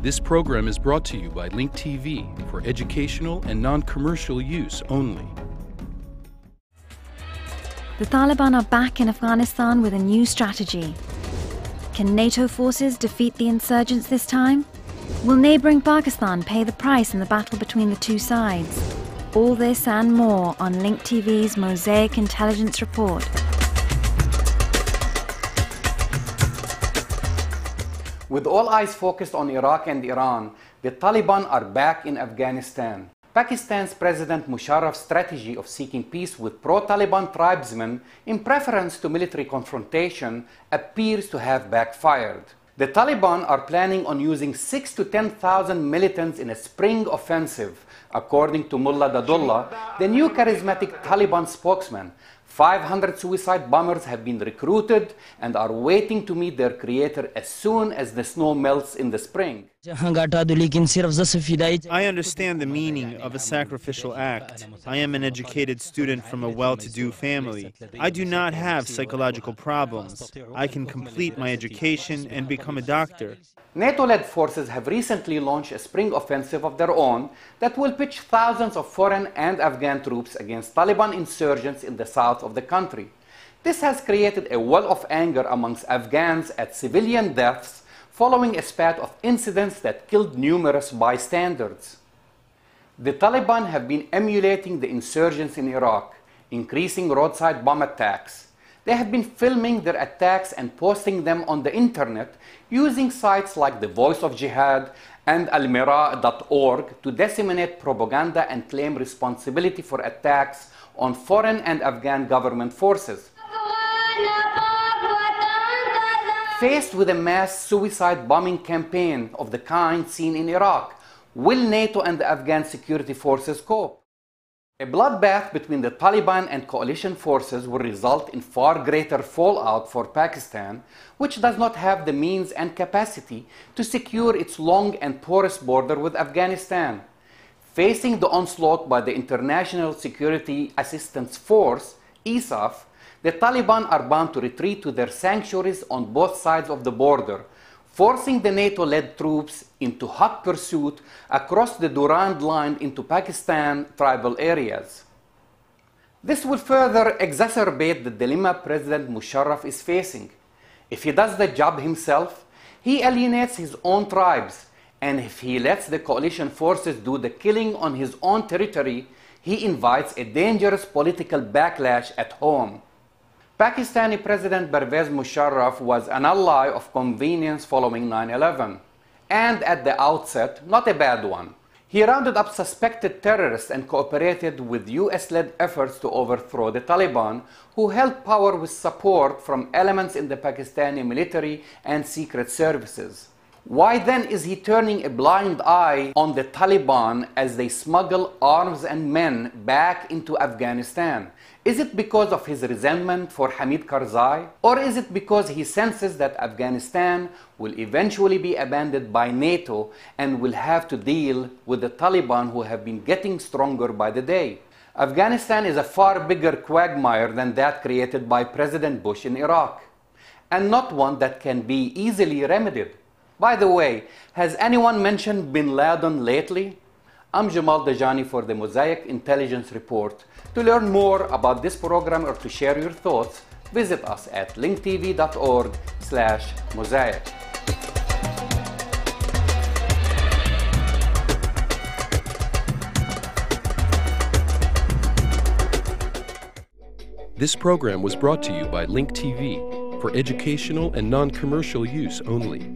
This program is brought to you by LinkTV for educational and non-commercial use only. The Taliban are back in Afghanistan with a new strategy. Can NATO forces defeat the insurgents this time? Will neighbouring Pakistan pay the price in the battle between the two sides? All this and more on LinkTV's Mosaic Intelligence Report. With all eyes focused on Iraq and Iran, the Taliban are back in Afghanistan. Pakistan's President Musharraf's strategy of seeking peace with pro-Taliban tribesmen in preference to military confrontation appears to have backfired. The Taliban are planning on using 6,000 to 10,000 militants in a spring offensive, according to Mullah Dadullah, the new charismatic Taliban spokesman. 500 suicide bombers have been recruited and are waiting to meet their creator as soon as the snow melts in the spring. I understand the meaning of a sacrificial act. I am an educated student from a well-to-do family. I do not have psychological problems. I can complete my education and become a doctor. NATO-led forces have recently launched a spring offensive of their own that will pitch thousands of foreign and Afghan troops against Taliban insurgents in the south of the country. This has created a well of anger amongst Afghans at civilian deaths following a spat of incidents that killed numerous bystanders. The Taliban have been emulating the insurgents in Iraq, increasing roadside bomb attacks. They have been filming their attacks and posting them on the internet using sites like the Voice of Jihad and almira.org to disseminate propaganda and claim responsibility for attacks on foreign and Afghan government forces. Faced with a mass suicide bombing campaign of the kind seen in Iraq, will NATO and the Afghan security forces cope? A bloodbath between the Taliban and coalition forces will result in far greater fallout for Pakistan, which does not have the means and capacity to secure its long and porous border with Afghanistan. Facing the onslaught by the International Security Assistance Force, ISAF, the Taliban are bound to retreat to their sanctuaries on both sides of the border, forcing the NATO-led troops into hot pursuit across the Durand Line into Pakistan tribal areas. This will further exacerbate the dilemma President Musharraf is facing. If he does the job himself, he alienates his own tribes, and if he lets the coalition forces do the killing on his own territory, he invites a dangerous political backlash at home. Pakistani President Pervez Musharraf was an ally of convenience following 9/11, and at the outset, not a bad one. He rounded up suspected terrorists and cooperated with US-led efforts to overthrow the Taliban, who held power with support from elements in the Pakistani military and secret services. Why then is he turning a blind eye on the Taliban as they smuggle arms and men back into Afghanistan? Is it because of his resentment for Hamid Karzai? Or is it because he senses that Afghanistan will eventually be abandoned by NATO and will have to deal with the Taliban, who have been getting stronger by the day? Afghanistan is a far bigger quagmire than that created by President Bush in Iraq, and not one that can be easily remedied. By the way, has anyone mentioned Bin Laden lately? I'm Jamal Dajani for the Mosaic Intelligence Report. To learn more about this program or to share your thoughts, visit us at linktv.org/mosaic. This program was brought to you by LinkTV for educational and non-commercial use only.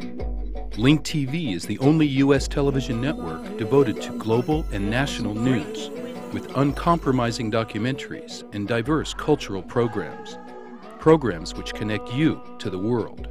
LinkTV is the only U.S. television network devoted to global and national news, with uncompromising documentaries and diverse cultural programs which connect you to the world.